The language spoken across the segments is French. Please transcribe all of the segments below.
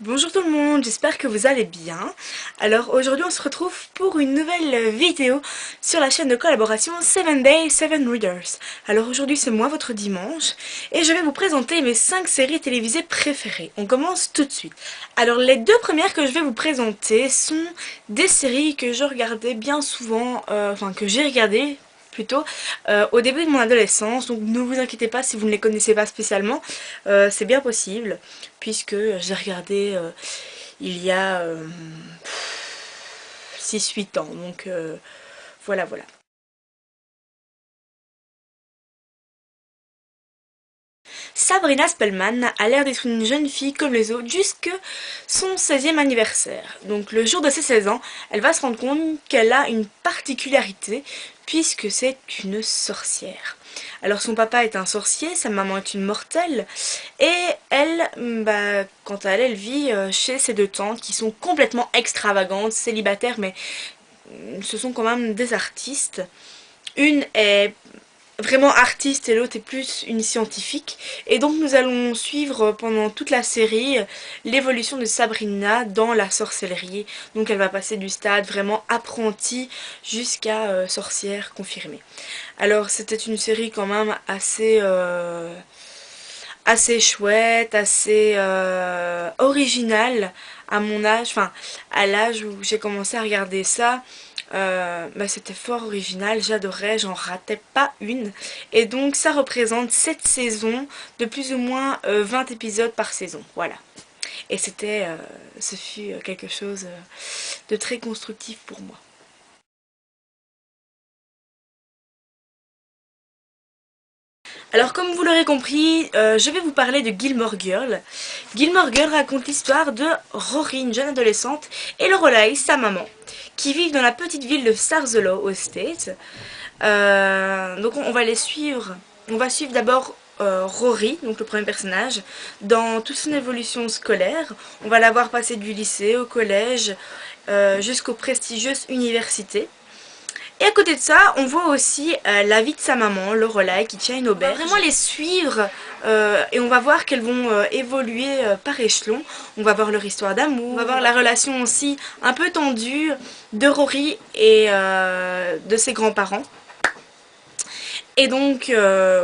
Bonjour tout le monde, j'espère que vous allez bien. Alors aujourd'hui on se retrouve pour une nouvelle vidéo sur la chaîne de collaboration 7 Days 7 Readers. Alors aujourd'hui c'est moi votre dimanche et je vais vous présenter mes 5 séries télévisées préférées. On commence tout de suite. Alors les deux premières que je vais vous présenter sont des séries que je regardais bien souvent, que j'ai regardées plutôt au début de mon adolescence, donc ne vous inquiétez pas si vous ne les connaissez pas spécialement, c'est bien possible puisque j'ai regardé il y a 6-8 ans, donc voilà. Sabrina Spellman a l'air d'être une jeune fille comme les autres jusque son 16e anniversaire. Donc le jour de ses 16 ans, elle va se rendre compte qu'elle a une particularité puisque c'est une sorcière. Alors son papa est un sorcier, sa maman est une mortelle et elle, quant à elle, elle vit chez ses deux tantes qui sont complètement extravagantes, célibataires mais ce sont quand même des artistes. Une est vraiment artiste et l'autre est plus une scientifique. Et donc nous allons suivre pendant toute la série l'évolution de Sabrina dans la sorcellerie. Donc elle va passer du stade vraiment apprenti jusqu'à sorcière confirmée. Alors c'était une série quand même assez chouette, assez originale à mon âge, enfin à l'âge où j'ai commencé à regarder ça. C'était fort original, j'adorais, j'en ratais pas une. Et donc ça représente 7 saisons de plus ou moins 20 épisodes par saison, voilà. Et ce fut quelque chose de très constructif pour moi. Alors comme vous l'aurez compris, je vais vous parler de Gilmore Girl. Gilmore Girl raconte l'histoire de Rory, une jeune adolescente, et Lorelai, sa maman, qui vivent dans la petite ville de Starzelo aux States. Donc on va les suivre. On va suivre d'abord Rory, donc le premier personnage, dans toute son évolution scolaire. On va la voir passer du lycée au collège jusqu'aux prestigieuses universités. Et à côté de ça, on voit aussi la vie de sa maman, Lorelai, qui tient une auberge. On va vraiment les suivre et on va voir qu'elles vont évoluer par échelon. On va voir leur histoire d'amour, on va voir la relation aussi un peu tendue de Rory et de ses grands-parents. Et donc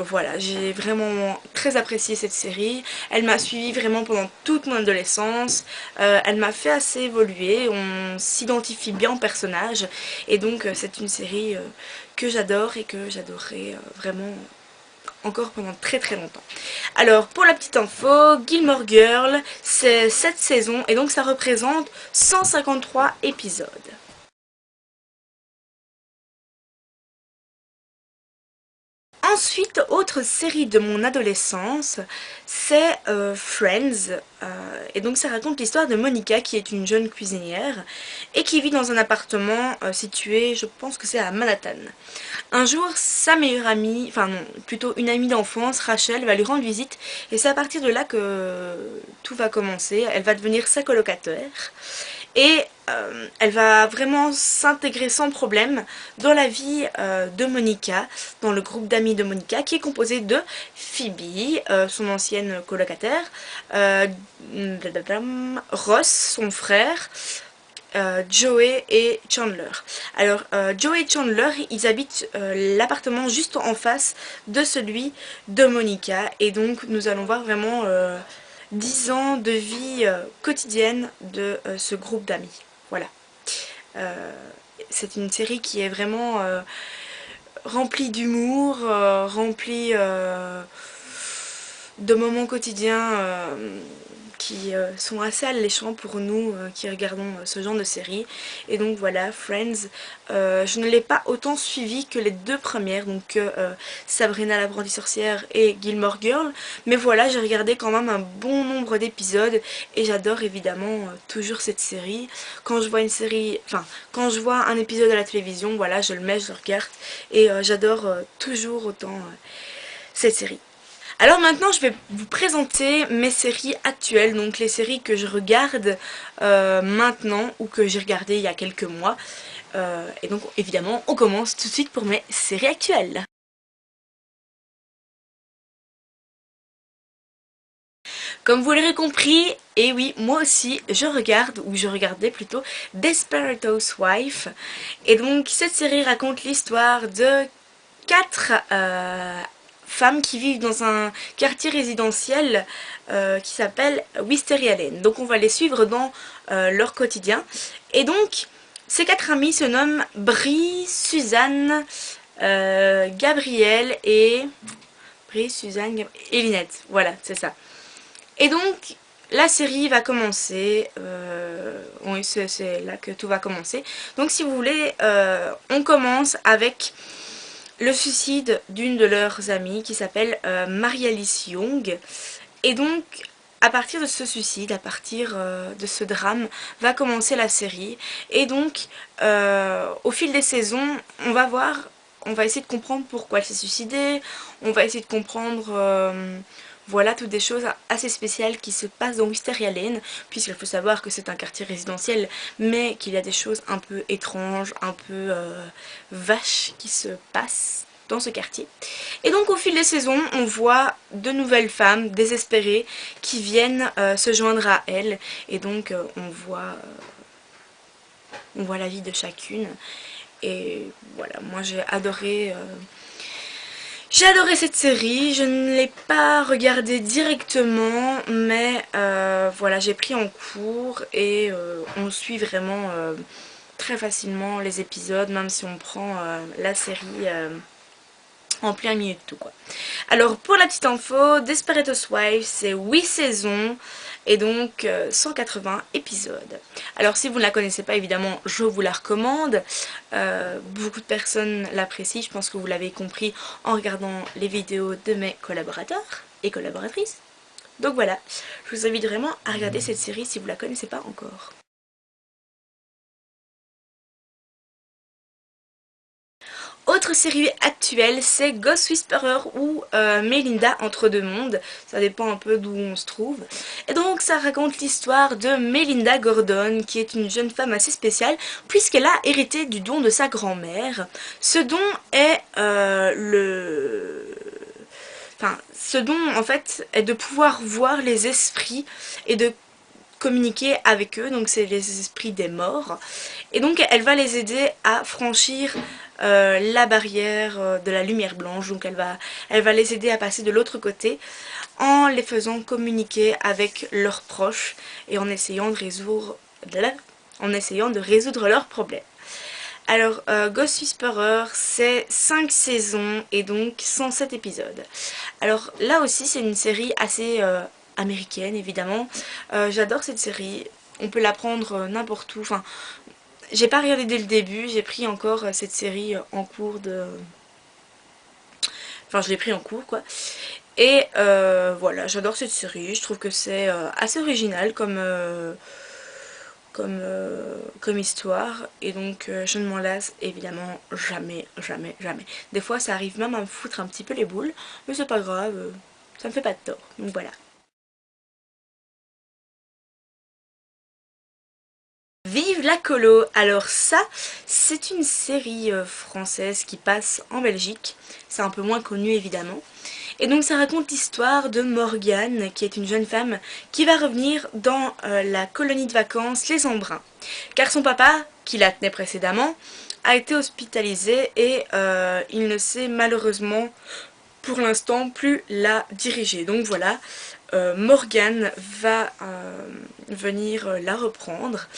voilà, j'ai vraiment très apprécié cette série. Elle m'a suivie vraiment pendant toute mon adolescence. Elle m'a fait assez évoluer. On s'identifie bien au personnage. Et donc c'est une série que j'adore et que j'adorerai vraiment encore pendant très très longtemps. Alors pour la petite info, Gilmore Girl, c'est 7 saisons et donc ça représente 153 épisodes. Ensuite, autre série de mon adolescence, c'est Friends. Et donc ça raconte l'histoire de Monica qui est une jeune cuisinière et qui vit dans un appartement situé, je pense que c'est à Manhattan. Un jour, sa meilleure amie, enfin non, plutôt une amie d'enfance, Rachel, va lui rendre visite et c'est à partir de là que tout va commencer. Elle va devenir sa colocataire. Et elle va vraiment s'intégrer sans problème dans la vie de Monica, dans le groupe d'amis de Monica, qui est composé de Phoebe, son ancienne colocataire, Ross, son frère, Joey et Chandler. Alors Joey et Chandler, ils habitent l'appartement juste en face de celui de Monica et donc nous allons voir vraiment 10 ans de vie quotidienne de ce groupe d'amis. Voilà. Euh, c'est une série qui est vraiment remplie d'humour, remplie de moments quotidiens qui sont assez alléchants pour nous qui regardons ce genre de série. Et donc voilà, Friends, je ne l'ai pas autant suivi que les deux premières, donc Sabrina l'apprentie sorcière et Gilmore Girl, mais voilà, j'ai regardé quand même un bon nombre d'épisodes et j'adore évidemment toujours cette série. Quand je vois une série, enfin quand je vois un épisode à la télévision, voilà, je le mets, je le regarde et j'adore toujours autant cette série. Alors maintenant je vais vous présenter mes séries actuelles, donc les séries que je regarde maintenant ou que j'ai regardées il y a quelques mois. Et donc évidemment on commence tout de suite pour mes séries actuelles. Comme vous l'aurez compris, et oui, moi aussi, je regarde, ou je regardais plutôt, Desperate Housewives. Et donc, cette série raconte l'histoire de 4 femmes qui vivent dans un quartier résidentiel qui s'appelle Wisteria Lane. Donc, on va les suivre dans leur quotidien. Et donc, ces 4 amies se nomment Brie, Suzanne, Gabrielle et... Brie, Suzanne et Lynette. Voilà, c'est ça. Et donc, la série va commencer. Oui, c'est là que tout va commencer. Donc, si vous voulez, on commence avec le suicide d'une de leurs amies qui s'appelle Marie-Alice Young. Et donc, à partir de ce suicide, à partir de ce drame, va commencer la série. Et donc, au fil des saisons, on va voir, on va essayer de comprendre pourquoi elle s'est suicidée. On va essayer de comprendre, voilà, toutes des choses assez spéciales qui se passent dans Wisteria Lane, puisqu'il faut savoir que c'est un quartier résidentiel, mais qu'il y a des choses un peu étranges, un peu vaches qui se passent dans ce quartier. Et donc au fil des saisons, on voit de nouvelles femmes désespérées qui viennent se joindre à elle. Et donc on voit la vie de chacune. Et voilà, moi j'ai adoré cette série. Je ne l'ai pas regardée directement, mais voilà, j'ai pris en cours et on suit vraiment très facilement les épisodes, même si on prend la série en plein milieu de tout, quoi. Alors pour la petite info, Desperate Housewives c'est 8 saisons et donc 180 épisodes. Alors si vous ne la connaissez pas, évidemment je vous la recommande. Beaucoup de personnes l'apprécient, je pense que vous l'avez compris en regardant les vidéos de mes collaborateurs et collaboratrices. Donc voilà, je vous invite vraiment à regarder cette série si vous ne la connaissez pas encore. Autre série actuelle, c'est Ghost Whisperer ou Melinda entre deux mondes. Ça dépend un peu d'où on se trouve. Et donc ça raconte l'histoire de Melinda Gordon, qui est une jeune femme assez spéciale, puisqu'elle a hérité du don de sa grand-mère. Ce don est ce don en fait est de pouvoir voir les esprits et de communiquer avec eux, donc c'est les esprits des morts. Et donc elle va les aider à franchir la barrière de la lumière blanche, donc elle va les aider à passer de l'autre côté en les faisant communiquer avec leurs proches et en essayant de résoudre leurs problèmes. Alors, Ghost Whisperer, c'est 5 saisons et donc 107 épisodes. Alors là aussi, c'est une série assez américaine, évidemment. J'adore cette série. On peut la prendre n'importe où. Enfin, j'ai pas regardé dès le début, j'ai pris encore cette série en cours de... Enfin, je l'ai pris en cours, quoi. Et voilà, j'adore cette série. Je trouve que c'est assez original comme histoire. Et donc, je ne m'en lasse évidemment jamais, jamais, jamais. Des fois, ça arrive même à me foutre un petit peu les boules. Mais c'est pas grave, ça me fait pas de tort. Donc voilà. Vive la colo! Alors ça, c'est une série française qui passe en Belgique. C'est un peu moins connu évidemment. Et donc ça raconte l'histoire de Morgane, qui est une jeune femme qui va revenir dans la colonie de vacances Les Embruns. Car son papa, qui la tenait précédemment, a été hospitalisé et il ne sait malheureusement pour l'instant plus la diriger. Donc voilà, Morgane va venir la reprendre,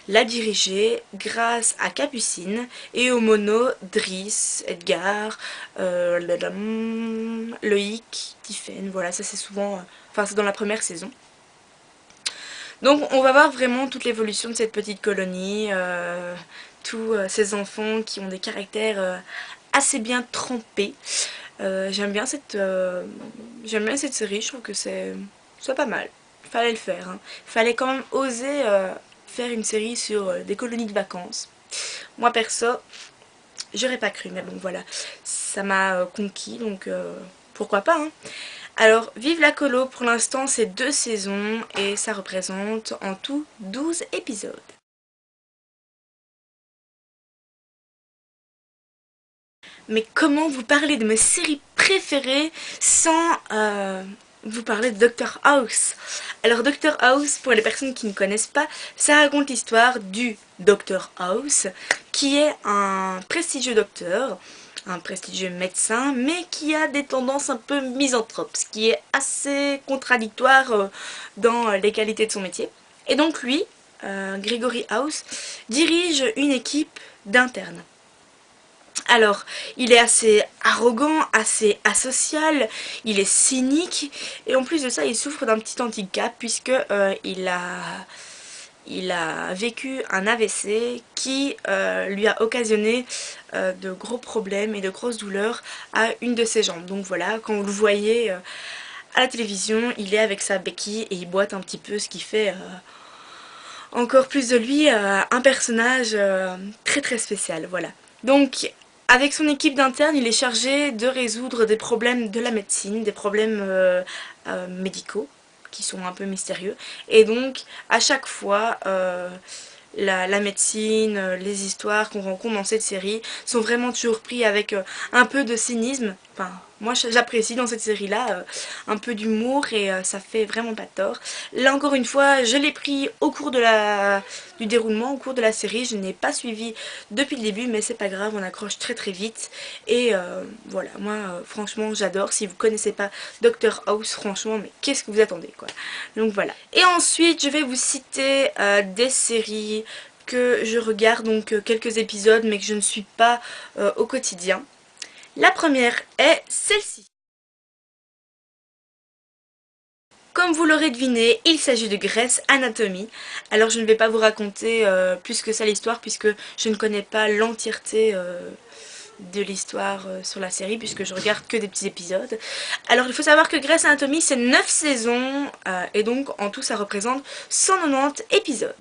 la diriger grâce à Capucine et aux monos Driss, Edgar, Loïc, Tiphaine. Voilà, ça c'est souvent, enfin c'est dans la première saison. Donc on va voir vraiment toute l'évolution de cette petite colonie, tous ces enfants qui ont des caractères assez bien trempés. J'aime bien cette série, je trouve que c'est pas mal. Fallait le faire, hein. Fallait quand même oser faire une série sur des colonies de vacances. Moi perso, j'aurais pas cru, mais bon voilà, ça m'a conquis, donc pourquoi pas, hein. Alors, vive la colo, pour l'instant c'est 2 saisons et ça représente en tout 12 épisodes. Mais comment vous parler de mes séries préférées sans vous parler de Dr House. Alors Dr House, pour les personnes qui ne connaissent pas, ça raconte l'histoire du Dr House, qui est un prestigieux docteur, un prestigieux médecin, mais qui a des tendances un peu misanthropes, ce qui est assez contradictoire dans les qualités de son métier. Et donc lui, Gregory House, dirige une équipe d'internes. Alors, il est assez arrogant, assez asocial, il est cynique, et en plus de ça, il souffre d'un petit handicap puisque il a vécu un AVC qui lui a occasionné de gros problèmes et de grosses douleurs à une de ses jambes. Donc voilà, quand vous le voyez à la télévision, il est avec sa béquille et il boite un petit peu, ce qui fait encore plus de lui un personnage très très spécial. Voilà. Donc avec son équipe d'internes, il est chargé de résoudre des problèmes de la médecine, des problèmes médicaux qui sont un peu mystérieux. Et donc, à chaque fois, la médecine, les histoires qu'on rencontre dans cette série sont vraiment toujours pris avec un peu de cynisme. Enfin, moi j'apprécie dans cette série-là un peu d'humour et ça fait vraiment pas de tort. Là encore une fois, je l'ai pris au cours de du déroulement, au cours de la série. Je n'ai pas suivi depuis le début, mais c'est pas grave, on accroche très très vite. Et voilà, moi franchement j'adore. Si vous connaissez pas Dr House, franchement, mais qu'est-ce que vous attendez quoi. Donc voilà. Et ensuite, je vais vous citer des séries que je regarde, donc quelques épisodes, mais que je ne suis pas au quotidien. La première est celle-ci. Comme vous l'aurez deviné, il s'agit de Grey's Anatomy. Alors je ne vais pas vous raconter plus que ça l'histoire puisque je ne connais pas l'entièreté de l'histoire sur la série puisque je regarde que des petits épisodes. Alors il faut savoir que Grey's Anatomy c'est 9 saisons et donc en tout ça représente 190 épisodes.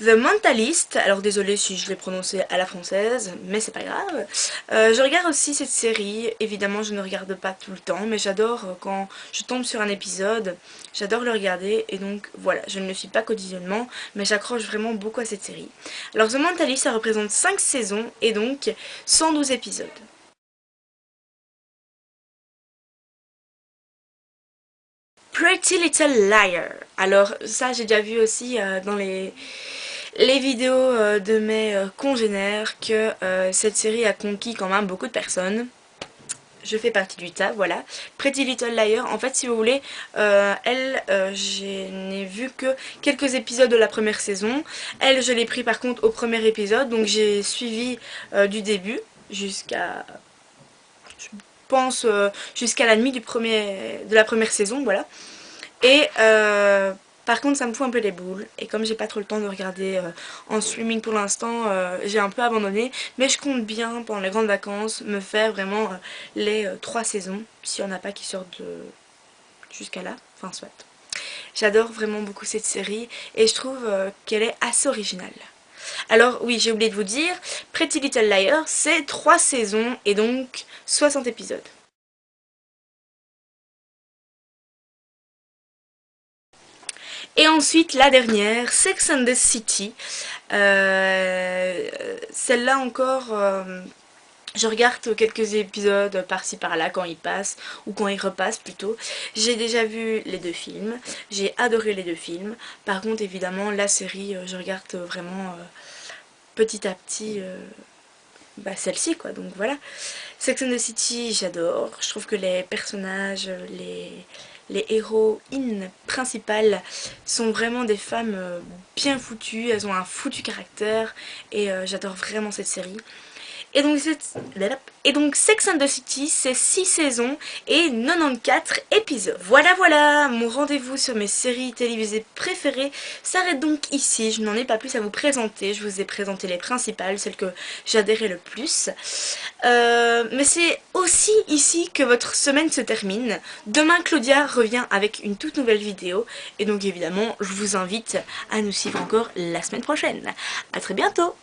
The Mentalist, alors désolé si je l'ai prononcé à la française, mais c'est pas grave. Je regarde aussi cette série, évidemment je ne regarde pas tout le temps, mais j'adore quand je tombe sur un épisode, j'adore le regarder, et donc voilà, je ne le suis pas quotidiennement, mais j'accroche vraiment beaucoup à cette série. Alors The Mentalist, ça représente 5 saisons, et donc 112 épisodes. Pretty Little Liar. Alors ça j'ai déjà vu aussi dans les vidéos de mes congénères que cette série a conquis quand même beaucoup de personnes. Je fais partie du tas, voilà. Pretty Little Liar, en fait si vous voulez, je n'ai vu que quelques épisodes de la première saison. Elle, je l'ai pris par contre au premier épisode, donc j'ai suivi du début jusqu'à... je pense jusqu'à la nuit de la première saison, voilà. Et par contre ça me fout un peu les boules et comme j'ai pas trop le temps de regarder en streaming pour l'instant, j'ai un peu abandonné, mais je compte bien pendant les grandes vacances me faire vraiment les 3 saisons, s'il n'y en a pas qui sortent jusqu'à là, enfin soit. J'adore vraiment beaucoup cette série et je trouve qu'elle est assez originale. Alors oui, j'ai oublié de vous dire, Pretty Little Liars c'est 3 saisons et donc 60 épisodes. Et ensuite la dernière, Sex and the City. Celle-là encore, je regarde quelques épisodes par-ci par-là quand ils passent, ou quand ils repassent plutôt. J'ai déjà vu les 2 films, j'ai adoré les 2 films. Par contre évidemment la série, je regarde vraiment petit à petit celle-ci quoi, donc voilà. Sex and the City j'adore, je trouve que les personnages, les héroïnes principales sont vraiment des femmes bien foutues, elles ont un foutu caractère et j'adore vraiment cette série. Et donc Sex and the City, c'est 6 saisons et 94 épisodes. Voilà, voilà, mon rendez-vous sur mes séries télévisées préférées s'arrête donc ici. Je n'en ai pas plus à vous présenter. Je vous ai présenté les principales, celles que j'adhérais le plus. Mais c'est aussi ici que votre semaine se termine. Demain, Claudia revient avec une toute nouvelle vidéo. Et donc évidemment, je vous invite à nous suivre encore la semaine prochaine. A très bientôt!